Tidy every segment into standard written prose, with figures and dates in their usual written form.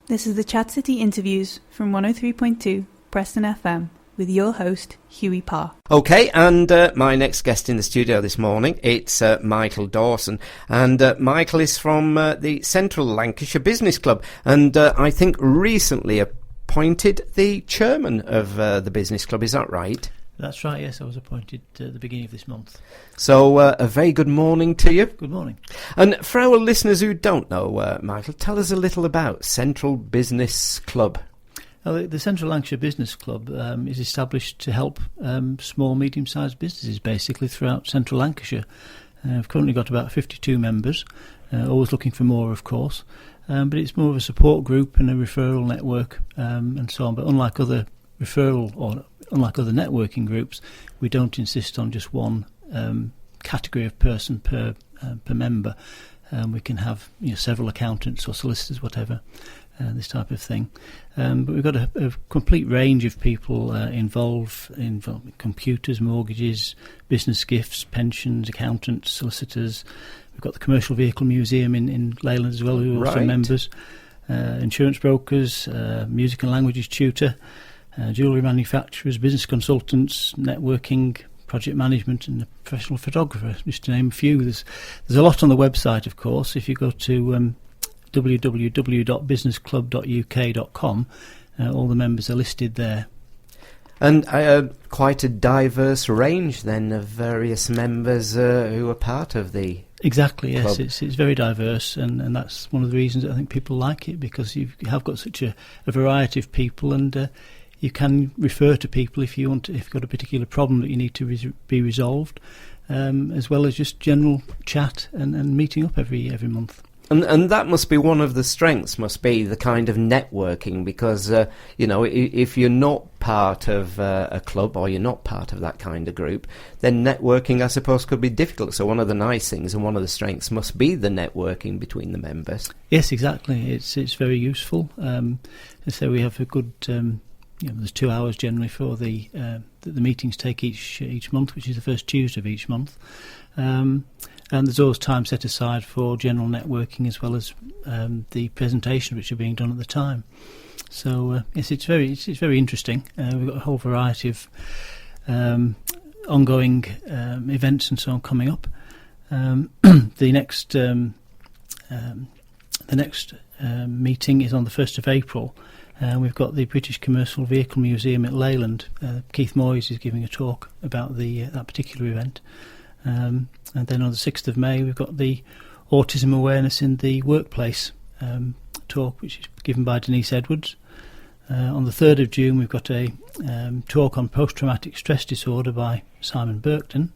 This is the Chat City Interviews from 103.2 Preston FM with your host, Hughie Parr. OK, and my next guest in the studio this morning, it's Michael Dawson. And Michael is from the Central Lancashire Business Club, and I think recently appointed the chairman of the business club. Is that right? That's right, yes. I was appointed at the beginning of this month. So a very good morning to you. Good morning. And for our listeners who don't know, Michael, tell us a little about Central Business Club. The Central Lancashire Business Club is established to help small, medium-sized businesses, basically, throughout Central Lancashire. I've currently got about 52 members, always looking for more, of course. But it's more of a support group and a referral network and so on. But unlike other networking groups, we don't insist on just one category of person per member. We can have several accountants or solicitors, whatever, this type of thing. But we've got a complete range of people involved in computers, mortgages, business gifts, pensions, accountants, solicitors. We've got the Commercial Vehicle Museum in Leyland as well, who are also members. Insurance brokers, music and languages tutor, jewellery manufacturers, business consultants, networking, project management, and a professional photographer, just to name a few. There's a lot on the website, of course. If you go to www.businessclub.uk.com, all the members are listed there. And quite a diverse range, then, of various members who are part of the Exactly, yes. club. It's very diverse, and that's one of the reasons that I think people like it, because you have got such a variety of people, and you can refer to people if you've got a particular problem that you need to be resolved, as well as just general chat and meeting up every month. And that must be one of the strengths, must be the kind of networking, because, if you're not part of a club or you're not part of that kind of group, then networking, I suppose, could be difficult. So one of the nice things and one of the strengths must be the networking between the members. Yes, exactly. It's very useful. So we have a good... there's 2 hours generally for the meetings take each month, which is the first Tuesday of each month. And there's always time set aside for general networking, as well as the presentations which are being done at the time. So yes, it's very interesting. We've got a whole variety of ongoing events and so on coming up. The next meeting is on the 1st of April. We've got the British Commercial Vehicle Museum at Leyland. Keith Moyes is giving a talk about that particular event. And then on the 6th of May, we've got the Autism Awareness in the Workplace talk, which is given by Denise Edwards. On the 3rd of June, we've got a talk on post-traumatic stress disorder by Simon Berkton.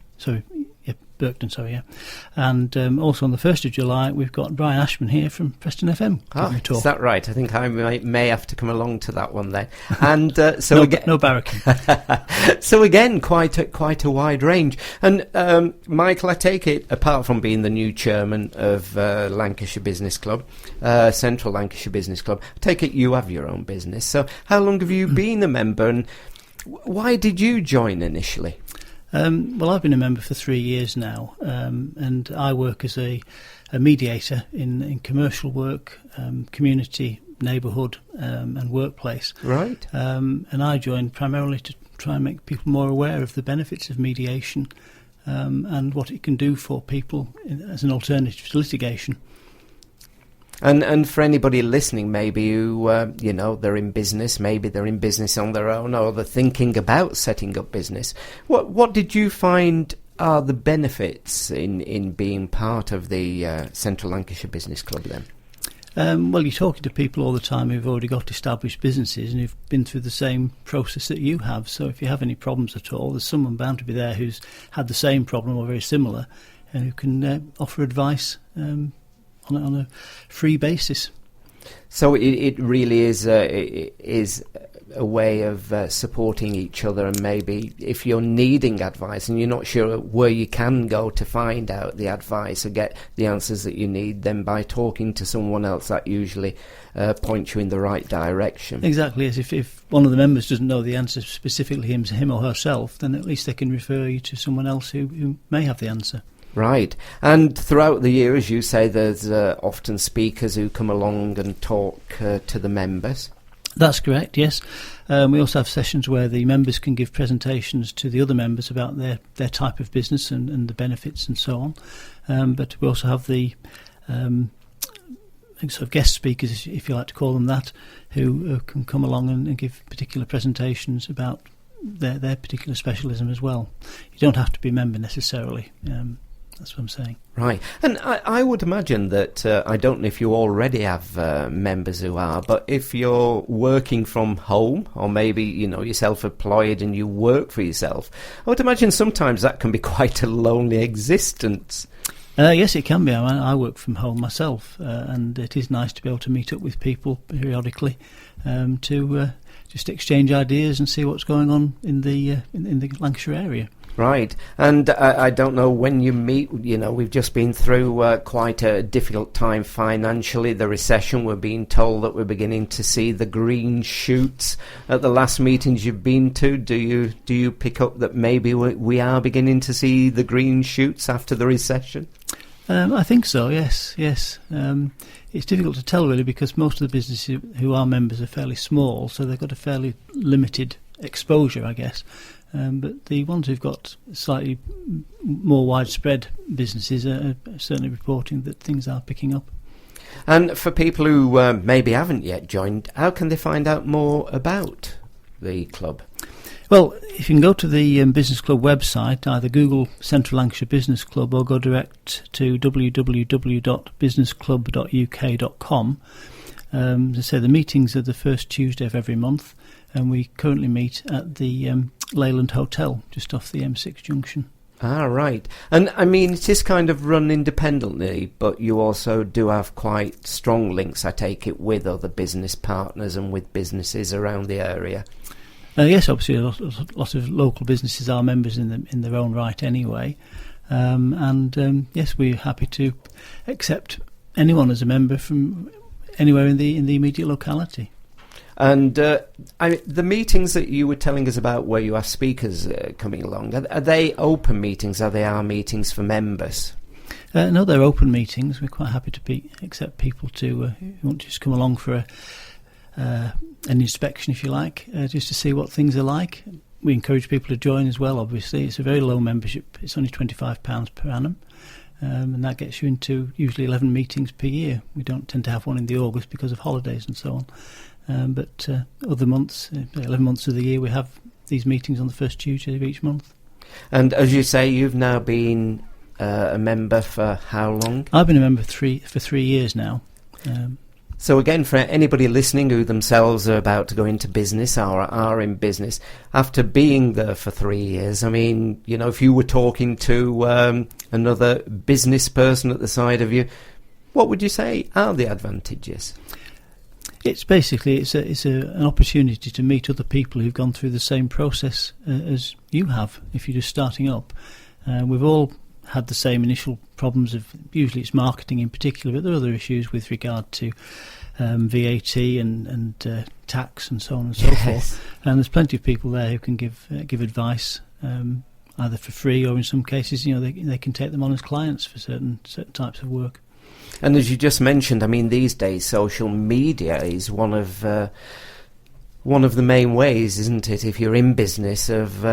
And also on the 1st of July, we've got Brian Ashman here from Preston FM. Is that right? I think I may have to come along to that one then. And so no barracking. So again, quite a wide range. And Michael, I take it, apart from being the new chairman of Lancashire Business Club, Central Lancashire Business Club, I take it you have your own business. So how long have you been a member, and why did you join initially? Well, I've been a member for 3 years now, and I work as a mediator in commercial work, community, neighbourhood and workplace. Right. And I joined primarily to try and make people more aware of the benefits of mediation and what it can do for people as an alternative to litigation. And for anybody listening, maybe who, they're in business, maybe they're in business on their own, or they're thinking about setting up business, what did you find are the benefits in being part of the Central Lancashire Business Club then? Well, you're talking to people all the time who've already got established businesses and who've been through the same process that you have. So if you have any problems at all, there's someone bound to be there who's had the same problem or very similar, and who can offer advice on a free basis. So it really is a way of supporting each other, and maybe if you're needing advice and you're not sure where you can go to find out the advice or get the answers that you need, then by talking to someone else, that usually points you in the right direction. Exactly, yes. If one of the members doesn't know the answer specifically him or herself, then at least they can refer you to someone else who may have the answer. Right. And throughout the year, as you say, there's often speakers who come along and talk to the members. That's correct, yes. We also have sessions where the members can give presentations to the other members about their type of business and the benefits and so on. But we also have the sort of guest speakers, if you like to call them that, who can come along and give particular presentations about their particular specialism as well. You don't have to be a member necessarily. That's what I'm saying. Right. And I would imagine that, I don't know if you already have members who are, but if you're working from home, or maybe, you're self-employed and you work for yourself, I would imagine sometimes that can be quite a lonely existence. Yes, it can be. I work from home myself, and it is nice to be able to meet up with people periodically to just exchange ideas and see what's going on in the Lancashire area. Right, and I don't know when you meet, we've just been through quite a difficult time financially, the recession. We're being told that we're beginning to see the green shoots at the last meetings you've been to. Do you pick up that maybe we are beginning to see the green shoots after the recession? I think so, yes. It's difficult to tell really, because most of the businesses who are members are fairly small, so they've got a fairly limited exposure, I guess. But the ones who've got slightly more widespread businesses are certainly reporting that things are picking up. And for people who maybe haven't yet joined, how can they find out more about the club? Well, if you can go to the Business Club website, either Google Central Lancashire Business Club or go direct to www.businessclub.uk.com. As I say, the meetings are the first Tuesday of every month, and we currently meet at the Leyland Hotel, just off the M6 junction. Ah, right. And I mean, it is kind of run independently, but you also do have quite strong links, I take it, with other business partners and with businesses around the area. Yes, obviously a lot of local businesses are members in their own right anyway. Yes, we're happy to accept anyone as a member from anywhere in the immediate locality. And the meetings that you were telling us about, where you have speakers coming along, are they open meetings? Are they meetings for members? No, they're open meetings. We're quite happy to accept people who want to just come along for an inspection, if you like, just to see what things are like. We encourage people to join as well, obviously. It's a very low membership. It's only £25 per annum. And that gets you into usually 11 meetings per year. We don't tend to have one in the August because of holidays and so on. But other months, 11 months of the year, we have these meetings on the first Tuesday of each month. And as you say, you've now been a member for how long? I've been a member for 3 years now. So again, for anybody listening who themselves are about to go into business or are in business, after being there for 3 years, I mean, if you were talking to another business person at the side of you, what would you say are the advantages? It's basically an opportunity to meet other people who've gone through the same process as you have if you're just starting up. We've all had the same initial problems of, usually it's marketing in particular, but there are other issues with regard to VAT and tax and so on and so forth. And there's plenty of people there who can give advice, either for free or in some cases, they can take them on as clients for certain types of work. And as you just mentioned, I mean, these days social media is one of the main ways, isn't it, if you're in business, of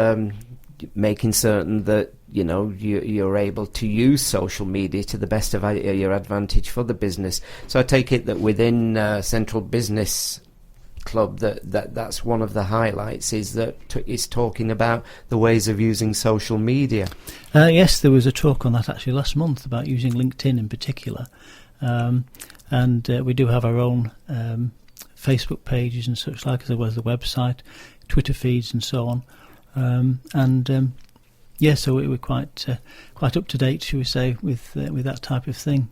making certain that you're able to use social media to the best of your advantage for the business. So I take it that within Central Business Club that's one of the highlights, is that it's talking about the ways of using social media. Yes, there was a talk on that actually last month about using LinkedIn in particular, and we do have our own Facebook pages and such like, as well as the website, Twitter feeds and so on, so we're quite up to date, shall we say, with that type of thing.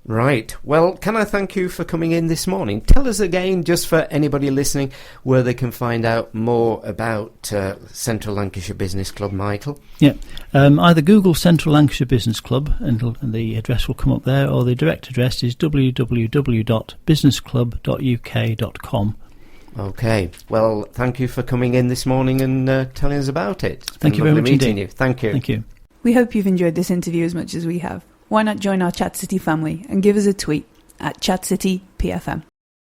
Right. Well, can I thank you for coming in this morning? Tell us again, just for anybody listening, where they can find out more about Central Lancashire Business Club, Michael. Yeah. Either Google Central Lancashire Business Club and the address will come up there, or the direct address is www.businessclub.uk.com. Okay. Well, thank you for coming in this morning and telling us about it. Thank you very much indeed. Thank you. Thank you. We hope you've enjoyed this interview as much as we have. Why not join our Chat City family and give us a tweet at ChatCityPFM.